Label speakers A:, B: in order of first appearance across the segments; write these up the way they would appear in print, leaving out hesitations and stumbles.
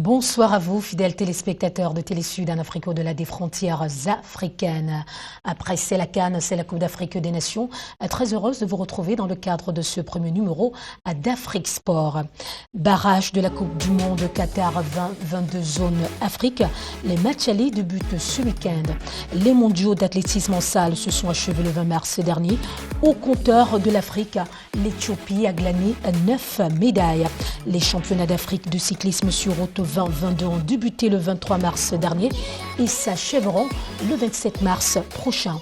A: Bonsoir à vous, fidèles téléspectateurs de Télésud en Afrique au-delà des frontières africaines. Après c'est la CAN, c'est la Coupe d'Afrique des Nations. Très heureuse de vous retrouver dans le cadre de ce premier numéro d'Afrique Sport. Barrage de la Coupe du Monde Qatar 2022 zone Afrique. Les matchs allés débutent ce week-end. Les mondiaux d'athlétisme en salle se sont achevés le 20 mars dernier. Au compteur de l'Afrique, l'Éthiopie a glané 9 médailles. Les championnats d'Afrique de cyclisme sur route 2022 ont débuté le 23 mars dernier et s'achèveront le 27 mars prochain.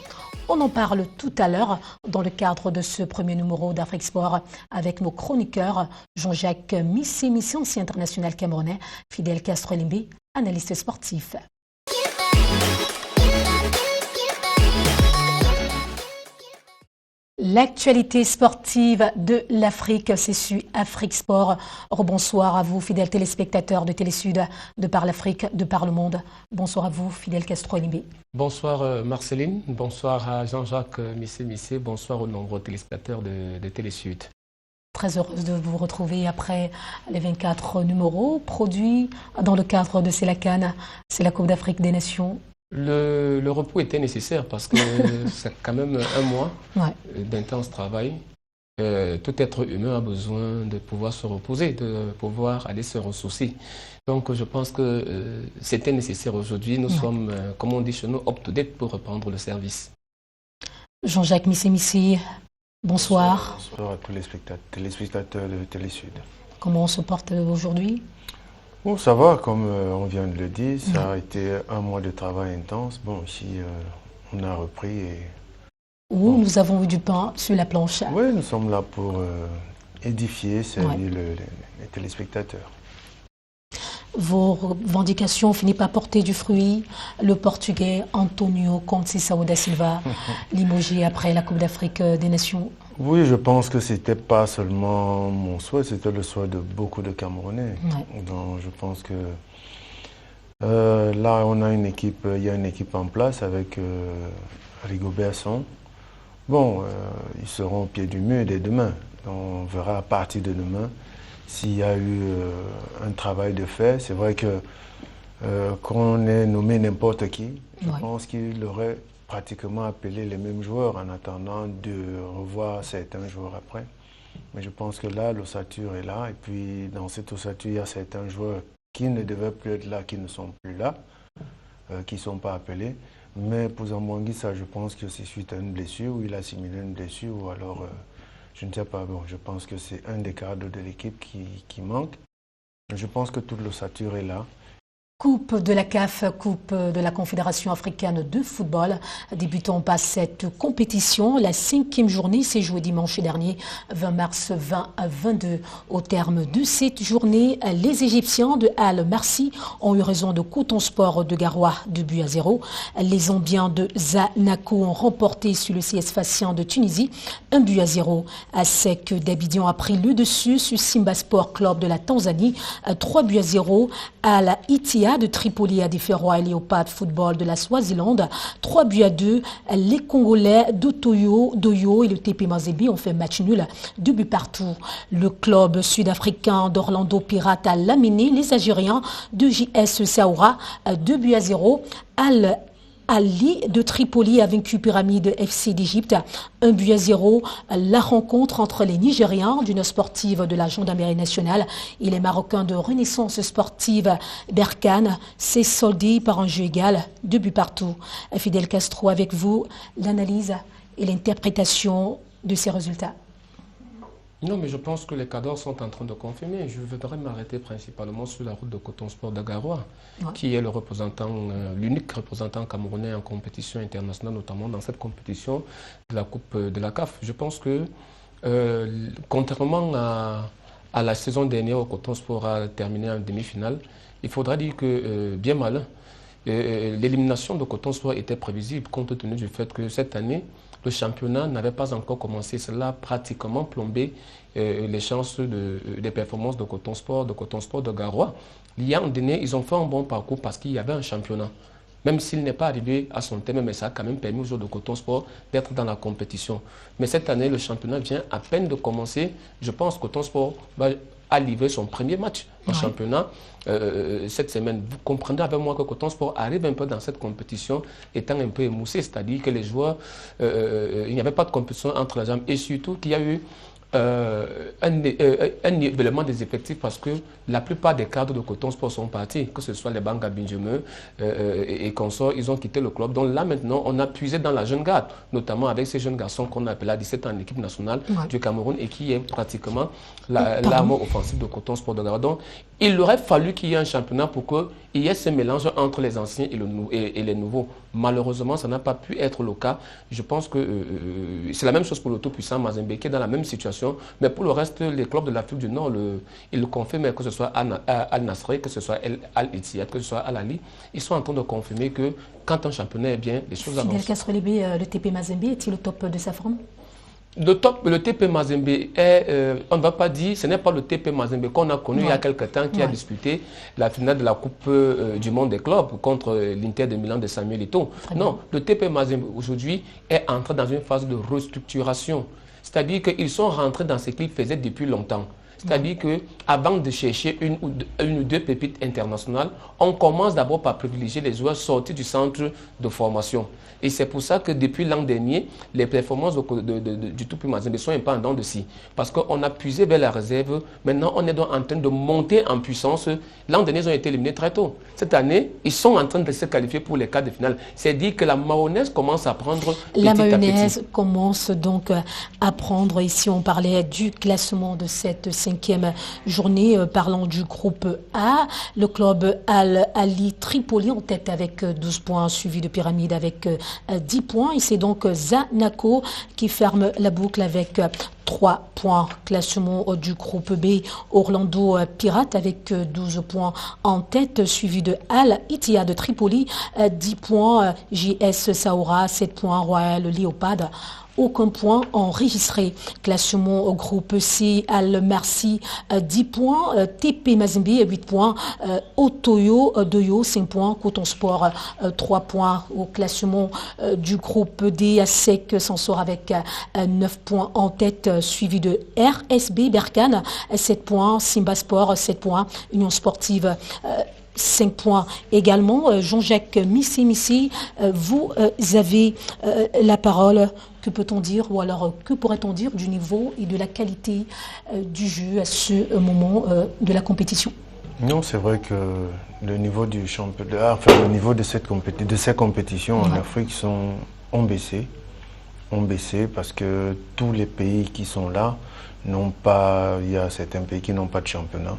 A: On en parle tout à l'heure dans le cadre de ce premier numéro d'Afrique Sport avec nos chroniqueurs Jean-Jacques Missé, ancien international camerounais, Fidel Castro-Limbe, analyste sportif. L'actualité sportive de l'Afrique, c'est sur Afrique Sport. Bonsoir à vous, fidèles téléspectateurs de Télésud, de par l'Afrique, de par le monde. Bonsoir à vous, Fidel Castro-Limbe.
B: Bonsoir Marceline, bonsoir à Jean-Jacques Missé, bonsoir aux nombreux téléspectateurs de Télésud.
A: Très heureuse de vous retrouver après les 24 numéros produits dans le cadre de la CAN, c'est la Coupe d'Afrique des Nations.
B: Le repos était nécessaire parce que c'est quand même un mois d'intense travail. Tout être humain a besoin de pouvoir se reposer, de pouvoir aller se ressourcer. Donc je pense que c'était nécessaire aujourd'hui. Nous sommes, comme on dit chez nous, up-to-date pour reprendre le service.
A: Jean-Jacques Missé, bonsoir.
C: Bonsoir à tous les téléspectateurs de Télésud.
A: Comment on se porte aujourd'hui ?
C: Bon, ça va, comme on vient de le dire, ça a été un mois de travail intense. Bon, ici, on a repris et...
A: Nous avons eu du pain sur la planche.
C: Oui, nous sommes là pour édifier, servir les téléspectateurs.
A: Vos revendications finissent par porter du fruit. Le Portugais Antonio Conceição da Silva, limogé après la Coupe d'Afrique des Nations.
C: Oui, je pense que ce n'était pas seulement mon souhait, c'était le souhait de beaucoup de Camerounais. Donc je pense que là, on a une équipe, il y a une équipe en place avec Rigobert Song. Bon, ils seront au pied du mur dès demain. Donc, on verra à partir de demain s'il y a eu un travail de fait. C'est vrai que qu'on ait nommé n'importe qui, je pense qu'il aurait pratiquement appelé les mêmes joueurs en attendant de revoir certains joueurs après. Mais je pense que là, l'ossature est là. Et puis, dans cette ossature, il y a certains joueurs qui ne devaient plus être là, qui ne sont plus là, qui ne sont pas appelés. Mais pour Zambouangui, ça, je pense que c'est suite à une blessure, ou il a simulé une blessure, ou alors, je ne sais pas. Bon, je pense que c'est un des cadres de l'équipe qui manque. Je pense que toute l'ossature est là.
A: Coupe de la CAF, Coupe de la Confédération africaine de football. Débutons par cette compétition. La 5e journée s'est jouée dimanche dernier, 20 mars 2022. Au terme de cette journée, les Égyptiens de Al-Marsi ont eu raison de Coton Sport de Garoua, 2-0. Les Zambiens de Zanaco ont remporté sur le CS Sfaxien de Tunisie, 1-0. ASEC d'Abidjan a pris le dessus sur Simba Sport Club de la Tanzanie, 3-0. À la Itia de Tripoli a défait Royal Léopard Football de la Swaziland, 3-2. Les Congolais d'Oyo et le TP Mazembe ont fait match nul, 2 buts partout. Le club sud-africain d'Orlando Pirates a laminé les Algériens de JS Saoura, 2-0. Ali de Tripoli a vaincu Pyramide FC d'Égypte, 1-0. La rencontre entre les Nigériens d'une sportive de la Gendarmerie nationale et les Marocains de Renaissance sportive Berkane s'est soldée par un jeu égal, 2 buts partout. Fidel Castro, avec vous, l'analyse et l'interprétation de ces résultats.
B: Non, mais je pense que les cadres sont en train de confirmer. Je voudrais m'arrêter principalement sur la route de Coton Sport de Garoua, qui est le représentant, l'unique représentant camerounais en compétition internationale, notamment dans cette compétition de la Coupe de la CAF. Je pense que, contrairement à la saison dernière où Coton Sport a terminé en demi-finale, il faudra dire que, bien malin, l'élimination de Coton Sport était prévisible compte tenu du fait que cette année, le championnat n'avait pas encore commencé. Cela a pratiquement plombé les chances des performances de Coton Sport de Garoua. Il y a un donné, ils ont fait un bon parcours parce qu'il y avait un championnat. Même s'il n'est pas arrivé à son terme, mais ça a quand même permis aux joueurs de Coton Sport d'être dans la compétition. Mais cette année, le championnat vient à peine de commencer. Je pense que Coton Sport va a livré son premier match en championnat cette semaine. Vous comprendrez avec moi que Coton Sport arrive un peu dans cette compétition étant un peu émoussé, c'est-à-dire que les joueurs, il n'y avait pas de compétition entre les jambes et surtout qu'il y a eu un nivellement des effectifs parce que la plupart des cadres de Coton Sport sont partis, que ce soit les Banga Benjamin et consorts, ils ont quitté le club. Donc là maintenant, on a puisé dans la jeune garde, notamment avec ces jeunes garçons qu'on appelle à 17 ans en équipe nationale du Cameroun et qui est pratiquement l'arme offensive de Coton Sport de Gabon. Donc il aurait fallu qu'il y ait un championnat pour qu'il y ait ce mélange entre les anciens et les nouveaux. Malheureusement, ça n'a pas pu être le cas. Je pense que c'est la même chose pour le tout-puissant Mazembe qui est dans la même situation. Mais pour le reste, les clubs de l'Afrique du Nord, ils le confirment, que ce soit Al-Nasri, que ce soit Al-Ittihad, que ce soit Al-Ali, ils sont en train de confirmer que quand un championnat est bien, les choses avancent.
A: Fidel Castro-Lébé, le TP Mazembe, est-il au top de sa forme?
B: Le TP Mazembe est, on ne va pas dire, ce n'est pas le TP Mazembe qu'on a connu il y a quelques temps, qui a disputé la finale de la Coupe du Monde des clubs contre l'Inter de Milan de Samuel Eto'o. Non, le TP Mazembe aujourd'hui est entré dans une phase de restructuration. C'est-à-dire qu'ils sont rentrés dans ce qu'ils faisaient depuis longtemps. C'est-à-dire qu'avant de chercher une ou deux pépites internationales, on commence d'abord par privilégier les joueurs sortis du centre de formation. Et c'est pour ça que depuis l'an dernier, les performances du Tupi Mazembe sont un peu en dents de scie. Parce qu'on a puisé vers la réserve. Maintenant, on est donc en train de monter en puissance. L'an dernier, ils ont été éliminés très tôt. Cette année, ils sont en train de se qualifier pour les quarts de finale. C'est-à-dire que la mayonnaise commence à prendre petit à petit.
A: La mayonnaise commence donc à prendre. Ici, on parlait du classement de cette 5e journée. Parlant du groupe A, le club Al-Ali Tripoli en tête avec 12 points, suivi de Pyramide avec 10 points. Et c'est donc Zanaco qui ferme la boucle avec 3 points. Classement du groupe B, Orlando Pirates avec 12 points en tête, suivi de Al-Ittihad de Tripoli, 10 points, JS Saoura, 7 points, Royal Léopard. Aucun point enregistré. Classement au groupe C, Al-Marsi, 10 points, TP Mazembe, 8 points, Otoyo, Doyo, 5 points, Coton Sport, 3 points. Au classement du groupe D, ASEC s'en sort avec 9 points en tête, suivi de RSB Berkane, 7 points, Simba Sport, 7 points, Union Sportive, 5 points également. Jean-Jacques Missi, vous avez la parole. Que peut-on dire, ou alors que pourrait-on dire du niveau et de la qualité du jeu à ce moment de la compétition?
C: Non, c'est vrai que le niveau du championnat, le niveau de ces compétitions en Afrique ont baissé parce que tous les pays qui sont là n'ont pas, il y a certains pays qui n'ont pas de championnat.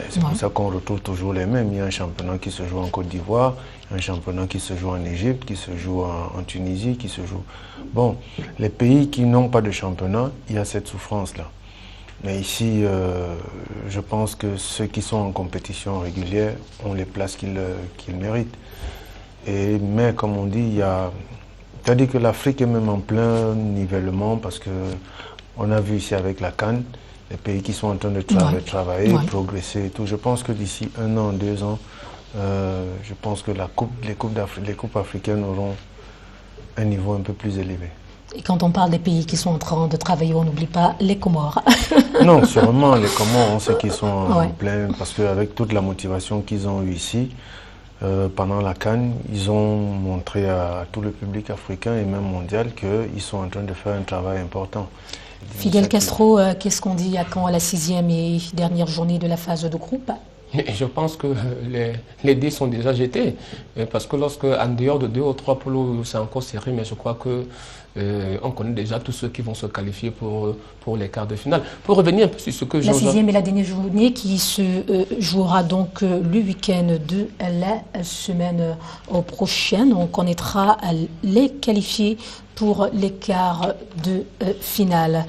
C: C'est pour ça qu'on retrouve toujours les mêmes. Il y a un championnat qui se joue en Côte d'Ivoire, un championnat qui se joue en Égypte, qui se joue en Tunisie, qui se joue... Bon, les pays qui n'ont pas de championnat, il y a cette souffrance-là. Mais ici, je pense que ceux qui sont en compétition régulière ont les places qu'ils méritent. Mais comme on dit, c'est-à-dire que l'Afrique est même en plein nivellement parce qu'on a vu ici avec la CAN, les pays qui sont en train de travailler, progresser et tout. Je pense que d'ici 1 an, 2 ans, je pense que les coupes africaines auront un niveau un peu plus élevé.
A: Et quand on parle des pays qui sont en train de travailler, on n'oublie pas les Comores.
C: Non, sûrement, les Comores, on sait qu'ils sont en plein, parce qu'avec toute la motivation qu'ils ont eue ici, pendant la CAN, ils ont montré à tout le public africain et même mondial qu'ils sont en train de faire un travail important.
A: Fidel Castro, qu'est-ce qu'on dit à quand la 6e et dernière journée de la phase de groupe?
B: Je pense que les dés sont déjà jetés, parce que lorsque en dehors de 2 ou 3 poules, c'est encore serré, mais je crois que on connaît déjà tous ceux qui vont se qualifier pour les quarts de finale. Pour revenir un peu sur ce que
A: la 6e et la dernière journée qui se jouera donc le week-end de la semaine prochaine. On connaîtra les qualifiés pour les quarts de finale.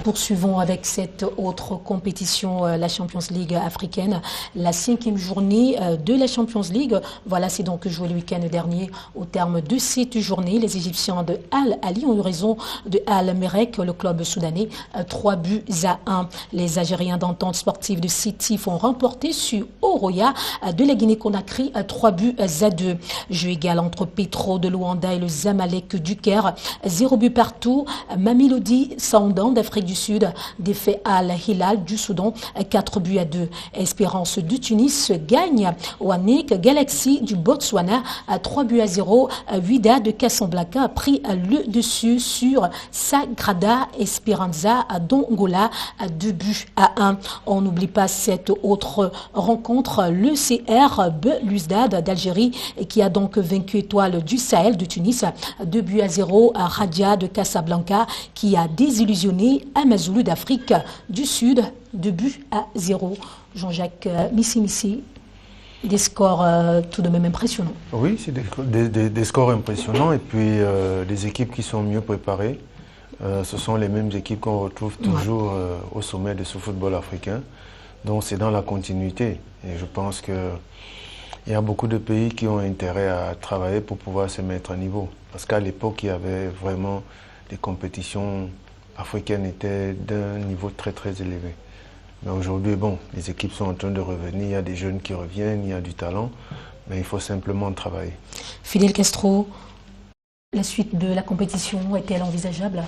A: Poursuivons avec cette autre compétition, la Champions League africaine, la 5e journée de la Champions League. Voilà, c'est donc joué le week-end dernier. Au terme de cette journée, les Égyptiens de Al-Ali ont eu raison de Al-Merrek, le club soudanais, 3-1. Les Algériens d'entente sportive de Sétif ont remporté sur Oroya de la Guinée-Conakry, 3-2. Jeu égal entre Petro de Luanda et le Zamalek du Caire. 0 but partout. Mamelodi Sundowns d'Afrique du Sud défait Al Hilal du Soudan 4 buts à 2. Espérance du Tunis gagne Wanik Galaxy du Botswana à 3 buts à 0. Wydad de Casablanca a pris le dessus sur Sagrada Esperanza à Dongola à 2 buts à 1. On n'oublie pas cette autre rencontre, le CR Belouizdad d'Algérie qui a donc vaincu Étoile du Sahel de Tunis 2 buts à 0 à Radia de Casablanca qui a désillusionné Amazulu d'Afrique du Sud 2 buts à 0. Jean-Jacques Missi, des scores tout de même impressionnants.
C: Oui, c'est des scores impressionnants et puis des équipes qui sont mieux préparées. Ce sont les mêmes équipes qu'on retrouve toujours au sommet de ce football africain. Donc c'est dans la continuité. Et je pense qu'il y a beaucoup de pays qui ont intérêt à travailler pour pouvoir se mettre à niveau. Parce qu'à l'époque, il y avait vraiment des compétitions africaines étaient d'un niveau très très élevé. Mais aujourd'hui, bon, les équipes sont en train de revenir, il y a des jeunes qui reviennent, il y a du talent, mais il faut simplement travailler.
A: Fidel Castro, la suite de la compétition est-elle envisageable ?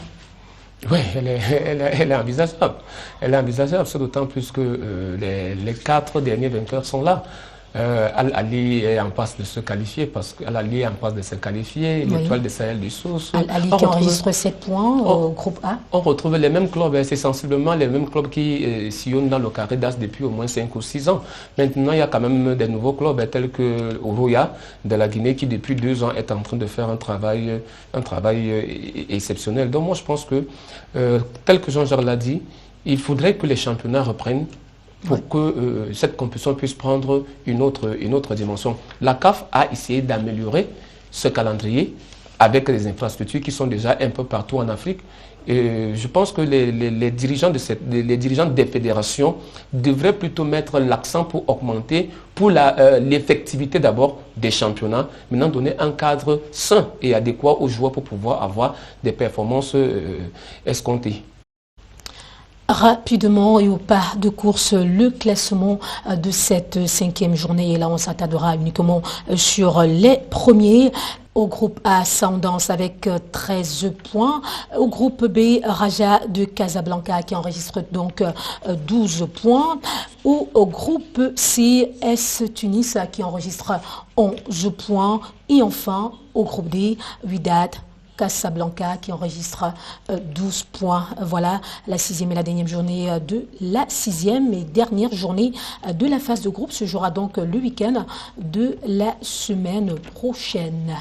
B: Oui, elle est envisageable. Elle est envisageable, c'est d'autant plus que les 4 derniers vainqueurs sont là. Al-Ali est en passe de se qualifier parce qu'Al-Ali est en passe de se qualifier, l'Étoile de Sahel du Sousse.
A: Al-Ali qui enregistre 7 points au groupe A.
B: On retrouve les mêmes clubs, c'est sensiblement les mêmes clubs qui sillonnent dans le carré d'As depuis au moins 5 ou 6 ans. Maintenant, il y a quand même des nouveaux clubs tels que Oroya de la Guinée qui depuis 2 ans est en train de faire un travail exceptionnel. Donc moi je pense que, tel que Jean-Jacques l'a dit, il faudrait que les championnats reprennent pour que cette compétition puisse prendre une autre dimension. La CAF a essayé d'améliorer ce calendrier avec les infrastructures qui sont déjà un peu partout en Afrique. Et je pense que les dirigeants des fédérations devraient plutôt mettre l'accent pour augmenter pour l'effectivité d'abord des championnats, maintenant donner un cadre sain et adéquat aux joueurs pour pouvoir avoir des performances escomptées.
A: Rapidement et au pas de course, le classement de cette 5e journée. Et là, on s'attardera uniquement sur les premiers. Au groupe A, Sundowns avec 13 points. Au groupe B, Raja de Casablanca qui enregistre donc 12 points. Au groupe C, S Tunis qui enregistre 11 points. Et enfin, au groupe D, Wydad Casablanca qui enregistre 12 points. Voilà la 6e et la dernière journée de la 6e et dernière journée de la phase de groupe se jouera donc le week-end de la semaine prochaine.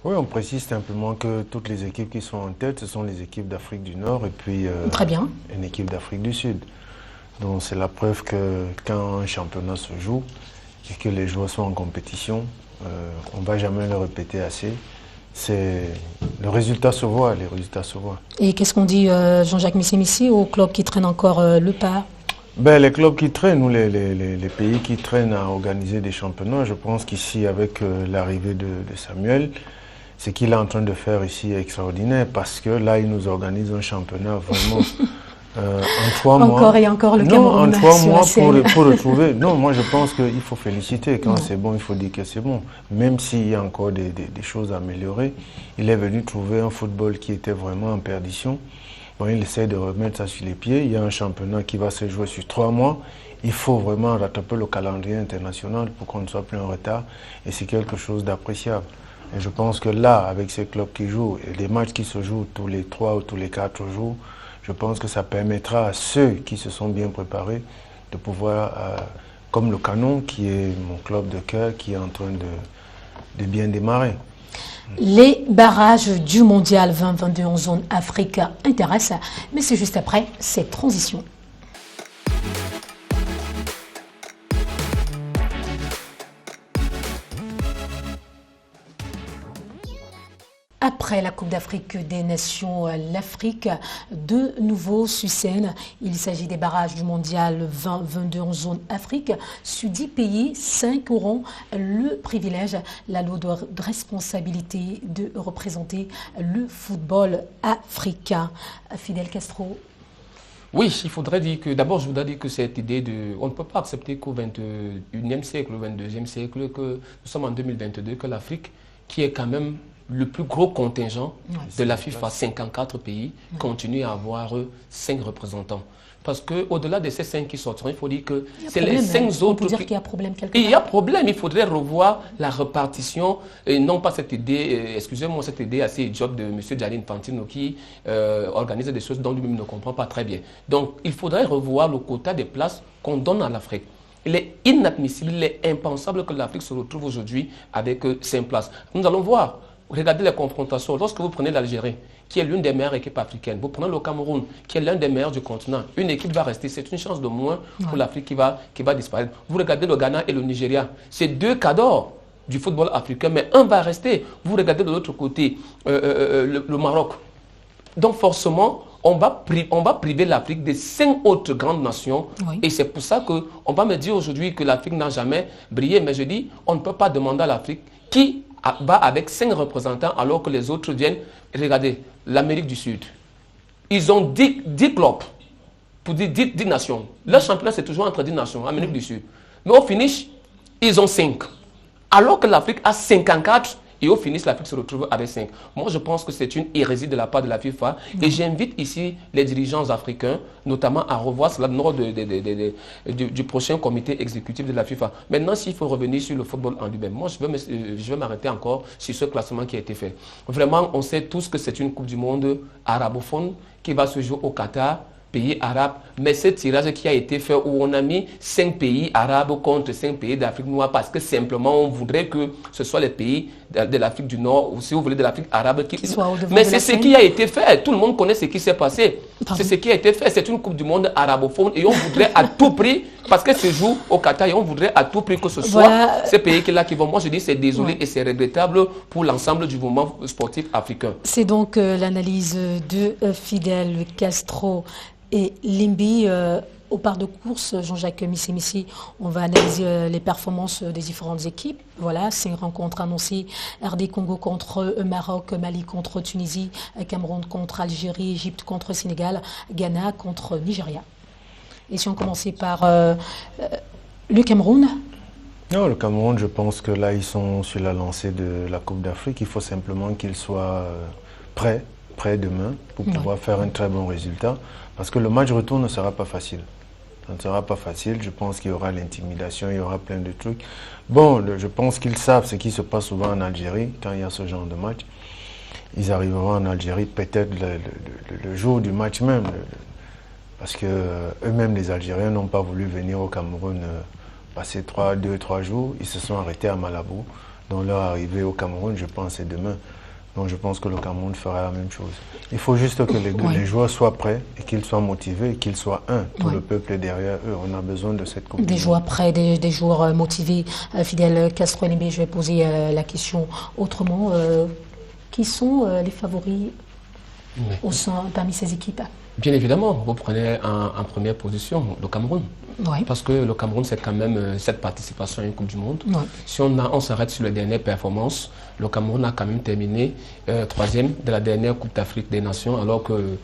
C: Oui, on précise simplement que toutes les équipes qui sont en tête, ce sont les équipes d'Afrique du Nord et puis
A: très bien.
C: Une équipe d'Afrique du Sud. Donc c'est la preuve que quand un championnat se joue et que les joueurs sont en compétition, on ne va jamais le répéter assez. Le résultat se voit, les résultats se voient.
A: Et qu'est-ce qu'on dit, Jean-Jacques Missi, aux clubs qui traînent encore le pas?
C: Les clubs qui traînent, ou les pays qui traînent à organiser des championnats, je pense qu'ici, avec l'arrivée de Samuel, ce qu'il est en train de faire ici est extraordinaire, parce que là, il nous organise un championnat vraiment en 3 mois.
A: Encore et encore le Cameroun.
C: En 3 mois pour retrouver. Non, moi je pense qu'il faut féliciter. Quand c'est bon, il faut dire que c'est bon. Même s'il y a encore des choses à améliorer, il est venu trouver un football qui était vraiment en perdition. Bon, il essaie de remettre ça sur les pieds. Il y a un championnat qui va se jouer sur 3 mois. Il faut vraiment rattraper le calendrier international pour qu'on ne soit plus en retard. Et c'est quelque chose d'appréciable. Et je pense que là, avec ces clubs qui jouent, et des matchs qui se jouent tous les 3 ou tous les 4 jours, je pense que ça permettra à ceux qui se sont bien préparés de pouvoir, comme le Canon, qui est mon club de cœur, qui est en train de bien démarrer.
A: Les barrages du Mondial 2022 en zone Afrique intéressent, mais c'est juste après cette transition. Après la Coupe d'Afrique des Nations, l'Afrique de nouveau sur scène. Il s'agit des barrages du Mondial 2022 en zone Afrique. Sur 10 pays, 5 auront le privilège, la lourde responsabilité de représenter le football africain. Fidel Castro.
B: Oui, il faudrait dire que, d'abord je voudrais dire que cette idée de, on ne peut pas accepter qu'au 21e siècle, au 22e siècle, que nous sommes en 2022, que l'Afrique qui est quand même le plus gros contingent de la FIFA, 54 pays, continue à avoir 5 représentants. Parce qu'au-delà de ces 5 qui sortiront, il faut dire que c'est les 5 autres...
A: On peut dire qu'il y a problème quelque part.
B: Il y a problème, il faudrait revoir la répartition, et non pas cette idée, excusez-moi, cette idée assez idiote de M. Gianni Infantino qui organise des choses dont lui-même ne comprend pas très bien. Donc, il faudrait revoir le quota des places qu'on donne à l'Afrique. Il est inadmissible, il est impensable que l'Afrique se retrouve aujourd'hui avec 5 places. Nous allons voir. Regardez les confrontations. Lorsque vous prenez l'Algérie, qui est l'une des meilleures équipes africaines, vous prenez le Cameroun, qui est l'un des meilleurs du continent, une équipe va rester. C'est une chance de moins pour l'Afrique qui va disparaître. Vous regardez le Ghana et le Nigeria. C'est 2 cadors du football africain, mais un va rester. Vous regardez de l'autre côté le Maroc. Donc forcément, on va priver l'Afrique de 5 autres grandes nations. Et c'est pour ça qu'on va me dire aujourd'hui que l'Afrique n'a jamais brillé. Mais je dis, on ne peut pas demander à l'Afrique qui va avec 5 représentants alors que les autres viennent. Regardez, l'Amérique du Sud. Ils ont 10 clubs pour 10 nations. Leur championnat, c'est toujours entre 10 nations, Amérique du Sud. Mais au finish, ils ont 5. Alors que l'Afrique a 54. Et au finish, l'Afrique se retrouve avec 5. Moi, je pense que c'est une hérésie de la part de la FIFA. Et j'invite ici les dirigeants africains, notamment à revoir cela lors du prochain comité exécutif de la FIFA. Maintenant, s'il faut revenir sur le football en lui-même, moi, je vais m'arrêter encore sur ce classement qui a été fait. Vraiment, on sait tous que c'est une Coupe du Monde arabophone qui va se jouer au Qatar, pays arabes, mais ce tirage qui a été fait où on a mis 5 pays arabes contre 5 pays d'Afrique noire parce que simplement on voudrait que ce soit les pays de l'Afrique du Nord ou si vous voulez de l'Afrique arabe qui soient au devant. Mais c'est ce qui a été fait. Tout le monde connaît ce qui s'est passé. C'est ce qui a été fait. C'est une Coupe du Monde arabophone et on voudrait à tout prix, parce que se joue au Qatar et on voudrait à tout prix que ce soit ces pays-là qui vont. Moi je dis c'est désolé et c'est regrettable pour l'ensemble du mouvement sportif africain.
A: C'est donc l'analyse de Fidel Castro et Limbi. Au part de course, Jean-Jacques Missi, on va analyser les performances des différentes équipes. Voilà, 5 rencontres annoncées. RD Congo contre Maroc, Mali contre Tunisie, Cameroun contre Algérie, Égypte contre Sénégal, Ghana contre Nigeria. Et si on commençait par le Cameroun?
C: Non, le Cameroun, je pense que là, ils sont sur la lancée de la Coupe d'Afrique. Il faut simplement qu'ils soient prêts demain pour pouvoir faire un très bon résultat. Parce que le match retour ne sera pas facile. Ça ne sera pas facile. Je pense qu'il y aura l'intimidation, il y aura plein de trucs. Bon, je pense qu'ils savent ce qui se passe souvent en Algérie quand il y a ce genre de match. Ils arriveront en Algérie peut-être le jour du match même. Parce que eux-mêmes, les Algériens, n'ont pas voulu venir au Cameroun passer 2-3 jours. Ils se sont arrêtés à Malabo. Donc leur arrivée au Cameroun, je pense, c'est demain. Donc je pense que le Cameroun fera la même chose. Il faut juste que les joueurs soient prêts et qu'ils soient motivés et qu'ils soient tout le peuple derrière eux. On a besoin de cette Coupe.
A: Des joueurs prêts, des joueurs motivés. Fidel Castro et Limbi, je vais poser la question autrement. Qui sont les favoris parmi ces équipes?
B: Bien évidemment, vous prenez en première position le Cameroun. Parce que le Cameroun, c'est quand même cette participation à une Coupe du Monde. Si on s'arrête sur les dernières performances, le Cameroun a quand même terminé 3e de la dernière Coupe d'Afrique des Nations, alors que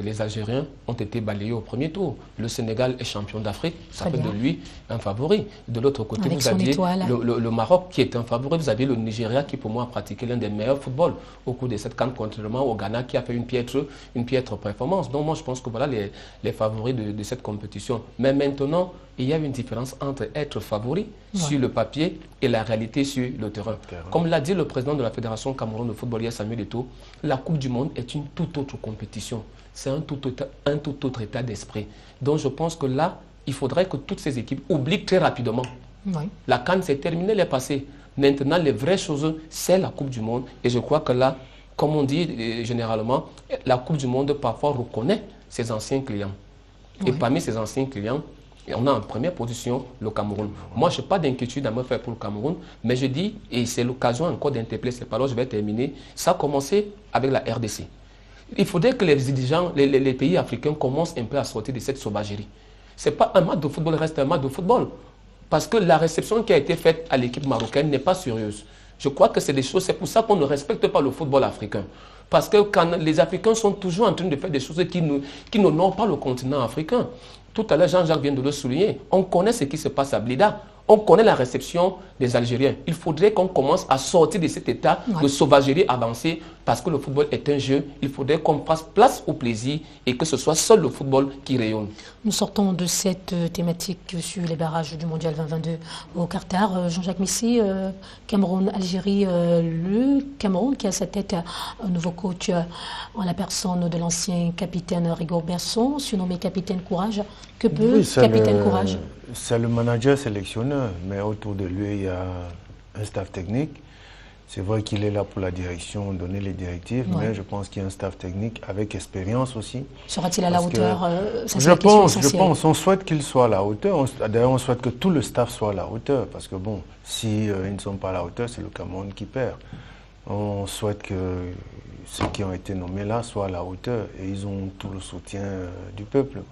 B: les Algériens ont été balayés au premier tour. Le Sénégal est champion d'Afrique, ça fait de lui un favori. De l'autre côté, vous aviez le Maroc qui est un favori, vous avez le Nigeria qui pour moi a pratiqué l'un des meilleurs footballs au cours de cette CAN, contrairement au Ghana qui a fait une piètre performance. Donc moi je pense que voilà les favoris de cette compétition. Mais maintenant, il y a une différence entre être favori sur le papier et la réalité sur le terrain. Comme l'a dit le président de la Fédération Cameroun de football, Samuel Eto'o, la Coupe du Monde est une toute autre compétition. C'est un tout autre état d'esprit. Donc je pense que là, il faudrait que toutes ces équipes oublient très rapidement. La CAN, c'est terminé, elle est passée. Maintenant, les vraies choses, c'est la Coupe du Monde. Et je crois que là, comme on dit généralement, la Coupe du Monde parfois reconnaît ses anciens clients. Et parmi ces anciens clients, on a en première position le Cameroun. Moi, je n'ai pas d'inquiétude à me faire pour le Cameroun, mais je dis, et c'est l'occasion encore d'interpeller ces paroles, je vais terminer, ça a commencé avec la RDC. Il faudrait que les dirigeants, les pays africains commencent un peu à sortir de cette sauvagerie. Ce n'est pas un match de football, reste un match de football. Parce que la réception qui a été faite à l'équipe marocaine n'est pas sérieuse. Je crois que c'est des choses, c'est pour ça qu'on ne respecte pas le football africain. Parce que quand les Africains sont toujours en train de faire des choses qui n'honorent pas le continent africain. Tout à l'heure, Jean-Jacques vient de le souligner. On connaît ce qui se passe à Blida. On connaît la réception des Algériens. Il faudrait qu'on commence à sortir de cet état de sauvagerie avancée parce que le football est un jeu. Il faudrait qu'on fasse place au plaisir et que ce soit seul le football qui rayonne.
A: Nous sortons de cette thématique sur les barrages du Mondial 2022 au Qatar. Jean-Jacques Messi, Cameroun-Algérie, le Cameroun qui a à sa tête un nouveau coach en la personne de l'ancien capitaine Rigobert Song, surnommé capitaine Courage. Que peut capitaine Courage?
C: C'est le manager sélectionneur, mais autour de lui, il y a un staff technique. C'est vrai qu'il est là pour la direction, donner les directives, mais je pense qu'il y a un staff technique avec expérience aussi.
A: Sera-t-il à la hauteur?
C: Je pense, on souhaite qu'il soit à la hauteur. D'ailleurs, on souhaite que tout le staff soit à la hauteur, parce que bon, si ils ne sont pas à la hauteur, c'est le Cameroun qui perd. On souhaite que ceux qui ont été nommés là soient à la hauteur et ils ont tout le soutien du peuple.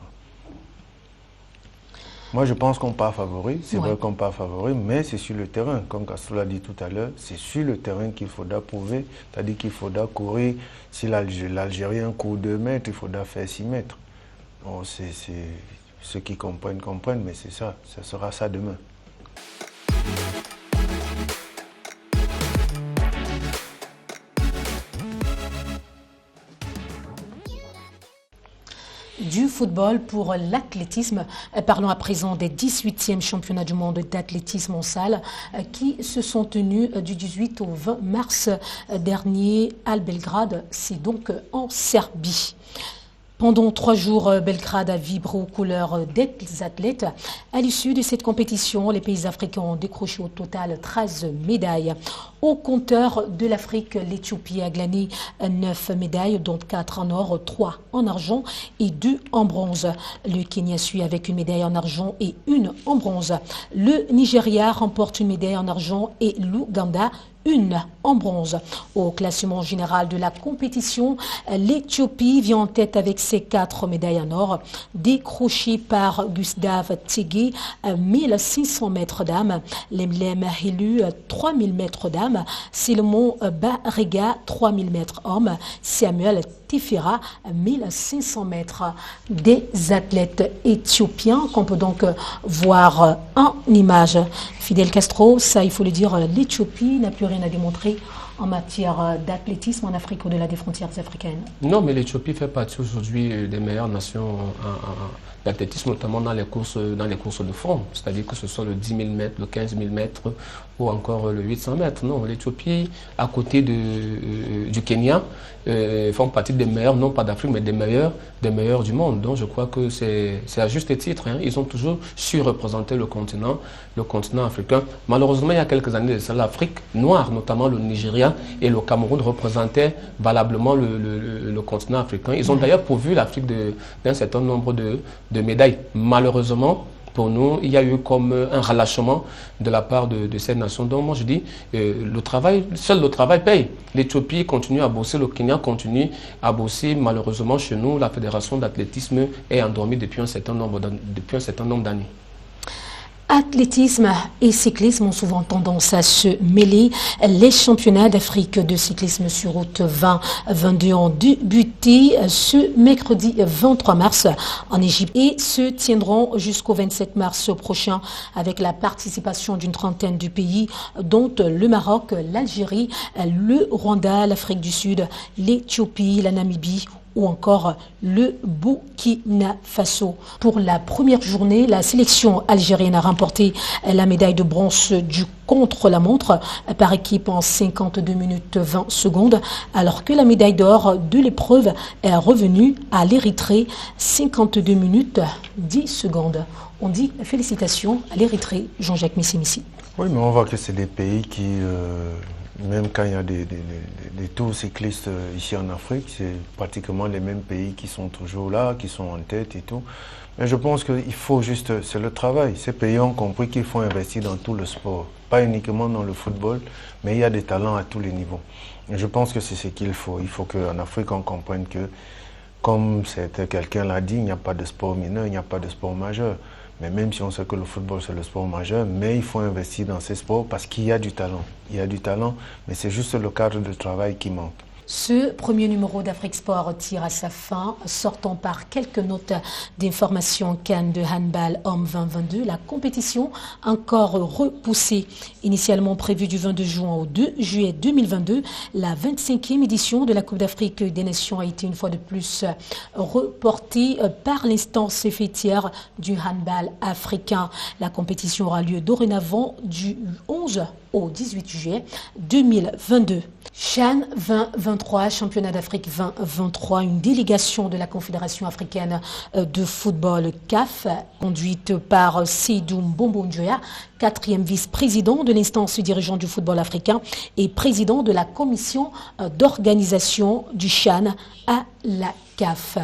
C: Moi, je pense qu'on part favori. C'est vrai qu'on part favori, mais c'est sur le terrain. Comme Castro l'a dit tout à l'heure, c'est sur le terrain qu'il faudra prouver. C'est-à-dire qu'il faudra courir. Si l'Algérien court 2 mètres, il faudra faire 6 mètres. Bon, ceux qui comprennent, mais c'est ça. Ça sera ça demain.
A: Du football pour l'athlétisme. Parlons à présent des 18e championnats du monde d'athlétisme en salle qui se sont tenus du 18 au 20 mars dernier à Belgrade. C'est donc en Serbie. Pendant 3 jours, Belgrade a vibré aux couleurs des athlètes. À l'issue de cette compétition, les pays africains ont décroché au total 13 médailles. Au compteur de l'Afrique, l'Éthiopie a glané 9 médailles, dont 4 en or, 3 en argent et 2 en bronze. Le Kenya suit avec une médaille en argent et 1 en bronze. Le Nigeria remporte une médaille en argent et l'Ouganda 1 en bronze. Au classement général de la compétition, l'Éthiopie vient en tête avec ses 4 médailles en or, décrochées par Gustav Tsege, 1600 mètres dames, Lemlem Helu, 3000 mètres dames, Silmon Barrega, 3000 mètres hommes, Samuel Tifera, 1500 mètres. Des athlètes éthiopiens qu'on peut donc voir en image. Fidel Castro, ça il faut le dire, l'Éthiopie n'a plus rien à démontrer en matière d'athlétisme en Afrique au-delà des frontières africaines.
B: Non, mais l'Éthiopie fait partie aujourd'hui des meilleures nations d'athlétisme, notamment dans les courses de fond, c'est-à-dire que ce soit le 10 000 mètres, le 15 000 mètres ou encore le 800 mètres. Non, l'Éthiopie, à côté du Kenya, font partie des meilleurs, non pas d'Afrique, mais des meilleurs du monde. Donc je crois que c'est à juste titre. Hein. Ils ont toujours su représenter le continent africain. Malheureusement, il y a quelques années de ça, l'Afrique noire, notamment le Nigeria et le Cameroun, représentaient valablement le continent africain. Ils ont d'ailleurs pourvu l'Afrique d'un certain nombre de médailles. Malheureusement, pour nous, il y a eu comme un relâchement de la part de ces nations. Donc moi je dis, seul le travail paye. L'Éthiopie continue à bosser, le Kenya continue à bosser. Malheureusement, chez nous, la fédération d'athlétisme est endormie depuis un certain nombre d'années.
A: Athlétisme et cyclisme ont souvent tendance à se mêler. Les championnats d'Afrique de cyclisme sur route 2022 ont débuté ce mercredi 23 mars en Égypte et se tiendront jusqu'au 27 mars prochain avec la participation d'une trentaine de pays dont le Maroc, l'Algérie, le Rwanda, l'Afrique du Sud, l'Éthiopie, la Namibie ou encore le Burkina Faso. Pour la première journée, la sélection algérienne a remporté la médaille de bronze du contre-la-montre par équipe en 52 minutes 20 secondes, alors que la médaille d'or de l'épreuve est revenue à l'Érythrée, 52 minutes 10 secondes. On dit félicitations à l'Érythrée, Jean-Jacques Messi.
C: Oui, mais on voit que c'est des pays qui... Même quand il y a des tours cyclistes ici en Afrique, c'est pratiquement les mêmes pays qui sont toujours là, qui sont en tête et tout. Mais je pense qu'il faut juste, c'est le travail. Ces pays ont compris qu'il faut investir dans tout le sport, pas uniquement dans le football, mais il y a des talents à tous les niveaux. Et je pense que c'est ce qu'il faut. Il faut qu'en Afrique, on comprenne que, comme quelqu'un l'a dit, il n'y a pas de sport mineur, il n'y a pas de sport majeur. Mais même si on sait que le football c'est le sport majeur, mais il faut investir dans ces sports parce qu'il y a du talent. Il y a du talent, mais c'est juste le cadre de travail qui manque.
A: Ce premier numéro d'Afrique Sport tire à sa fin, sortant par quelques notes d'information CAN de handball homme 2022. La compétition encore repoussée, initialement prévue du 22 juin au 2 juillet 2022. La 25e édition de la Coupe d'Afrique des Nations a été une fois de plus reportée par l'instance fêtière du handball africain. La compétition aura lieu dorénavant du 11 au 18 juillet 2022. CHAN 2023, Championnat d'Afrique 2023, une délégation de la Confédération africaine de football CAF, conduite par Seydou Mbombo-Njoya, 4e vice-président de l'instance dirigeante du football africain et président de la commission d'organisation du CHAN à la CAF.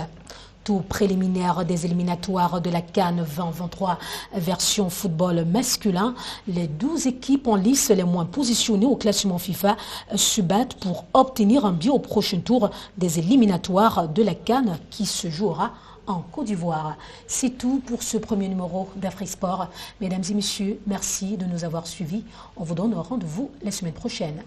A: Tour préliminaire des éliminatoires de la CAN 2023 version football masculin. Les 12 équipes en lice les moins positionnées au classement FIFA se battent pour obtenir un billet au prochain tour des éliminatoires de la CAN qui se jouera en Côte d'Ivoire. C'est tout pour ce premier numéro d'Afrique Sport. Mesdames et messieurs, merci de nous avoir suivis. On vous donne rendez-vous la semaine prochaine.